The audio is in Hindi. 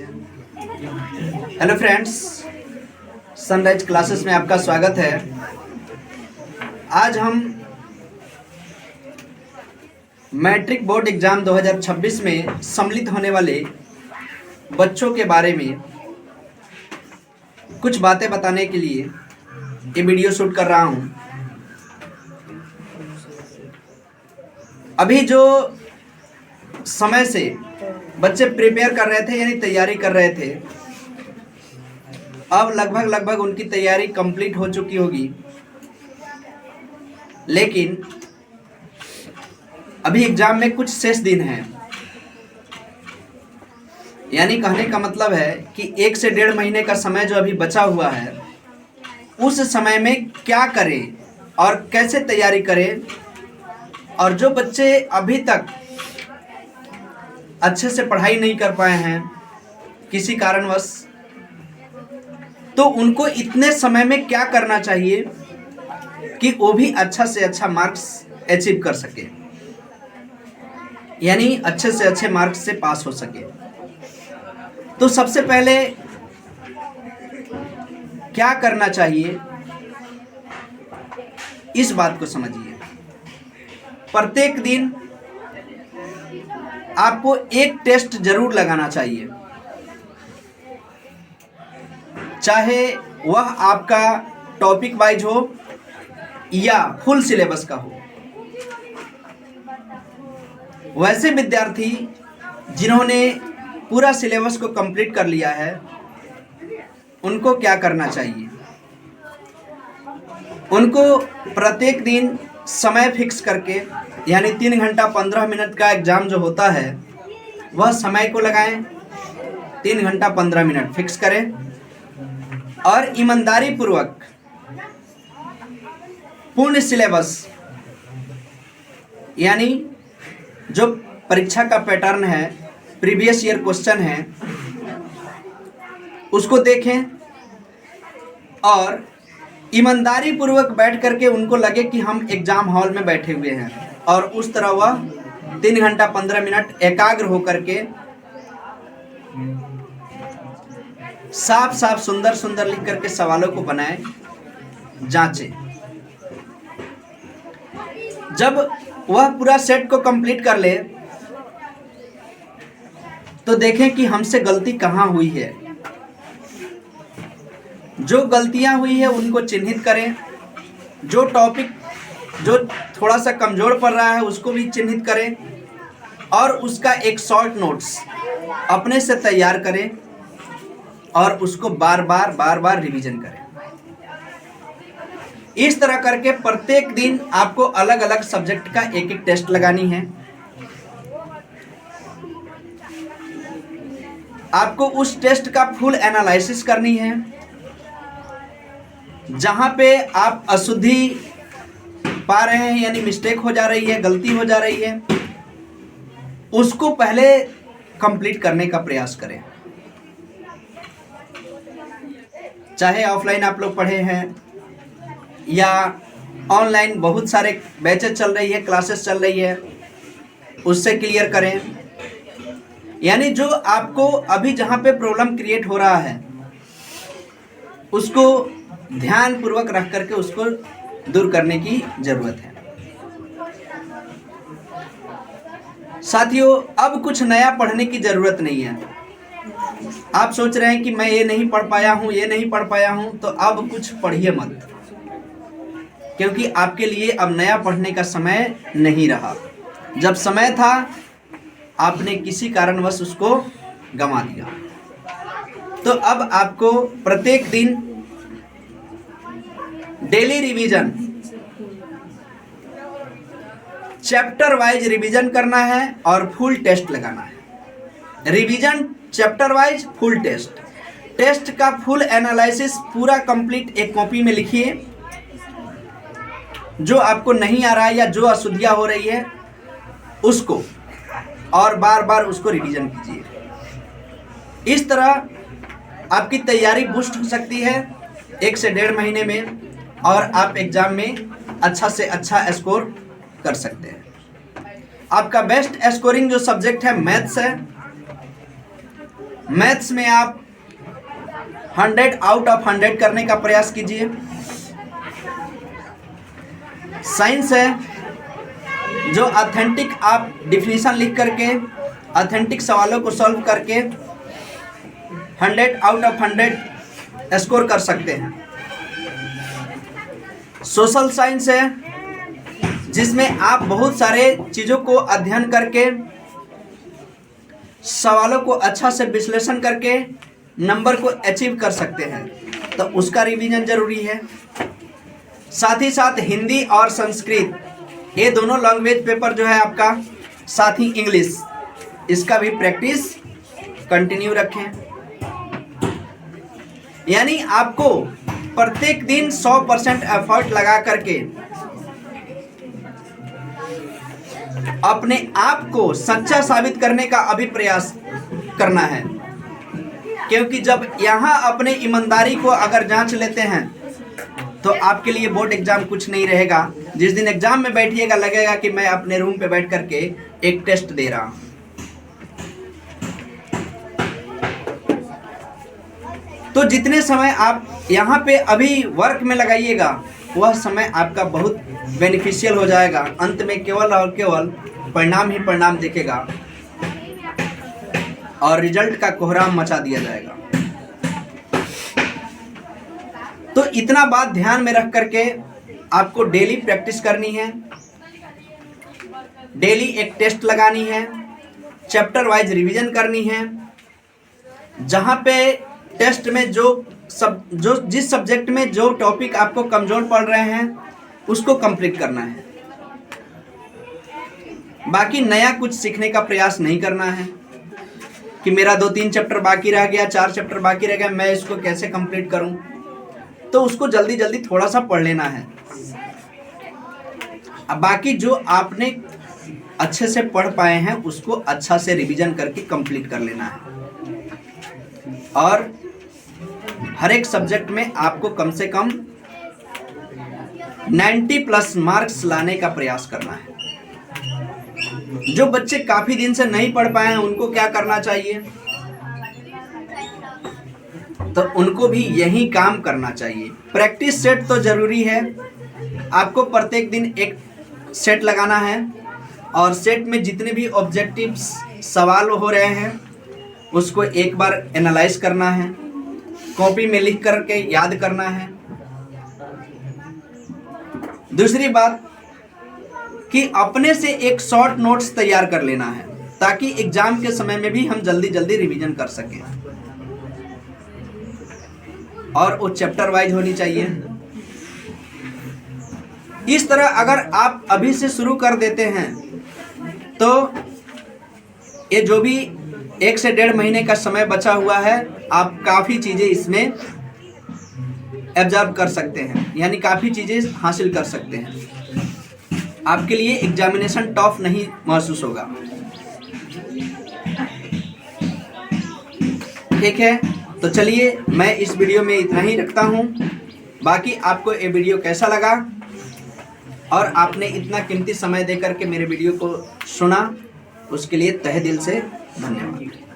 हेलो फ्रेंड्स, सनराइज क्लासेस में आपका स्वागत है। आज हम मैट्रिक बोर्ड एग्जाम 2026 में सम्मिलित होने वाले बच्चों के बारे में कुछ बातें बताने के लिए ये वीडियो शूट कर रहा हूँ। अभी जो समय से बच्चे प्रिपेयर कर रहे थे यानी तैयारी कर रहे थे, अब लगभग उनकी तैयारी कंप्लीट हो चुकी होगी, लेकिन अभी एग्जाम में कुछ शेष दिन हैं। यानी कहने का मतलब है कि 1 से 1.5 महीने का समय जो अभी बचा हुआ है, उस समय में क्या करें और कैसे तैयारी करें। और जो बच्चे अभी तक अच्छे से पढ़ाई नहीं कर पाए हैं किसी कारणवश, तो उनको इतने समय में क्या करना चाहिए कि वो भी अच्छा से अच्छा मार्क्स अचीव कर सके, यानी अच्छे से अच्छे मार्क्स से पास हो सके। तो सबसे पहले क्या करना चाहिए, इस बात को समझिए। प्रत्येक दिन आपको एक टेस्ट जरूर लगाना चाहिए, चाहे वह आपका टॉपिक वाइज हो या फुल सिलेबस का हो। वैसे विद्यार्थी जिन्होंने पूरा सिलेबस को कंप्लीट कर लिया है, उनको क्या करना चाहिए? उनको प्रत्येक दिन समय फिक्स करके, यानी 3 घंटा 15 मिनट का एग्जाम जो होता है, वह समय को लगाएं। 3 घंटा 15 मिनट फिक्स करें और ईमानदारी पूर्वक पूर्ण सिलेबस, यानी जो परीक्षा का पैटर्न है, प्रीवियस ईयर क्वेश्चन है, उसको देखें और ईमानदारी पूर्वक बैठ करके उनको लगे कि हम एग्जाम हॉल में बैठे हुए हैं, और उस तरह वह 3 घंटा 15 मिनट एकाग्र होकर के साफ साफ सुंदर सुंदर लिख करके सवालों को बनाए, जांचे। जब वह पूरा सेट को कंप्लीट कर ले तो देखें कि हमसे गलती कहाँ हुई है। जो गलतियां हुई है उनको चिन्हित करें। जो टॉपिक जो थोड़ा सा कमजोर पड़ रहा है उसको भी चिन्हित करें और उसका एक शॉर्ट नोट्स अपने से तैयार करें और उसको बार बार रिवीजन करें। इस तरह करके प्रत्येक दिन आपको अलग अलग सब्जेक्ट का एक एक टेस्ट लगानी है। आपको उस टेस्ट का फुल एनालिसिस करनी है। जहां पे आप अशुद्धि पा रहे हैं, यानी मिस्टेक हो जा रही है, गलती हो जा रही है, उसको पहले कंप्लीट करने का प्रयास करें। चाहे ऑफलाइन आप लोग पढ़े हैं या ऑनलाइन बहुत सारे बैचेस चल रही है, क्लासेस चल रही है, उससे क्लियर करें। यानी जो आपको अभी जहां पे प्रॉब्लम क्रिएट हो रहा है, उसको ध्यान पूर्वक रख करके उसको दूर करने की जरूरत है। साथियों, अब कुछ नया पढ़ने की जरूरत नहीं है। आप सोच रहे हैं कि मैं ये नहीं पढ़ पाया हूं, तो अब कुछ पढ़िए मत, क्योंकि आपके लिए अब नया पढ़ने का समय नहीं रहा। जब समय था आपने किसी कारणवश उसको गंवा दिया। तो अब आपको प्रत्येक दिन daily revision, chapter wise revision करना है और फुल टेस्ट लगाना है। Revision, chapter wise, full test. Test का फुल एनालिसिस पूरा कंप्लीट एक कॉपी में लिखिए। जो आपको नहीं आ रहा है या जो अशुद्धियां हो रही है उसको, और बार बार उसको रिवीजन कीजिए। इस तरह आपकी तैयारी बूस्ट हो सकती है 1 से 1.5 महीने में, और आप एग्जाम में अच्छा से अच्छा स्कोर कर सकते हैं। आपका बेस्ट स्कोरिंग जो सब्जेक्ट है मैथ्स है, मैथ्स में आप 100 आउट ऑफ 100 करने का प्रयास कीजिए। साइंस है जो ऑथेंटिक आप डिफिनीशन लिख करके ऑथेंटिक सवालों को सॉल्व करके 100 आउट ऑफ 100 स्कोर कर सकते हैं। सोशल साइंस है जिसमें आप बहुत सारे चीज़ों को अध्ययन करके सवालों को अच्छा से विश्लेषण करके नंबर को अचीव कर सकते हैं, तो उसका रिवीजन जरूरी है। साथ ही साथ हिंदी और संस्कृत ये दोनों लैंग्वेज पेपर जो है आपका, साथ ही इंग्लिश, इसका भी प्रैक्टिस कंटिन्यू रखें। यानी आपको प्रत्येक दिन 100% एफर्ट लगा करके अपने आप को सच्चा साबित करने का अभी प्रयास करना है, क्योंकि जब यहाँ अपने ईमानदारी को अगर जांच लेते हैं तो आपके लिए बोर्ड एग्जाम कुछ नहीं रहेगा। जिस दिन एग्जाम में बैठिएगा लगेगा कि मैं अपने रूम पे बैठ करके एक टेस्ट दे रहा हूँ। तो जितने समय आप यहाँ पे अभी वर्क में लगाइएगा वह समय आपका बहुत बेनिफिशियल हो जाएगा। अंत में केवल और केवल परिणाम ही परिणाम दिखेगा और रिजल्ट का कोहराम मचा दिया जाएगा। तो इतना बात ध्यान में रख करके आपको डेली प्रैक्टिस करनी है, डेली एक टेस्ट लगानी है, चैप्टर वाइज रिवीजन करनी है। जहाँ पे टेस्ट में जिस सब्जेक्ट में जो टॉपिक आपको कमजोर पड़ रहे हैं उसको कंप्लीट करना है। बाकी नया कुछ सीखने का प्रयास नहीं करना है कि मेरा 2-3 चैप्टर बाकी रह गया, 4 चैप्टर बाकी रह गया, मैं इसको कैसे कंप्लीट करूं। तो उसको जल्दी जल्दी थोड़ा सा पढ़ लेना है। अब बाकी जो आपने अच्छे से पढ़ पाए हैं उसको अच्छा से रिवीजन करके कंप्लीट कर लेना है। और हर एक सब्जेक्ट में आपको कम से कम 90+ मार्क्स लाने का प्रयास करना है। जो बच्चे काफी दिन से नहीं पढ़ पाए हैं उनको क्या करना चाहिए, तो उनको भी यही काम करना चाहिए। प्रैक्टिस सेट तो जरूरी है, आपको प्रत्येक दिन एक सेट लगाना है और सेट में जितने भी ऑब्जेक्टिव्स सवाल हो रहे हैं उसको एक बार एनालाइज करना है, कॉपी में लिख करके याद करना है। दूसरी बात कि अपने से एक शॉर्ट नोट्स तैयार कर लेना है ताकि एग्जाम के समय में भी हम जल्दी जल्दी रिवीजन कर सकें। और वो चैप्टर वाइज होनी चाहिए। इस तरह अगर आप अभी से शुरू कर देते हैं तो ये जो भी 1 से 1.5 महीने का समय बचा हुआ है आप काफ़ी चीज़ें इसमें एब्जॉर्ब कर सकते हैं, यानी काफ़ी चीज़ें हासिल कर सकते हैं। आपके लिए एग्जामिनेशन टफ नहीं महसूस होगा। ठीक है, तो चलिए मैं इस वीडियो में इतना ही रखता हूँ। बाकी आपको ये वीडियो कैसा लगा और आपने इतना कीमती समय देकर के मेरे वीडियो को सुना उसके लिए तहे दिल से धन्यवाद।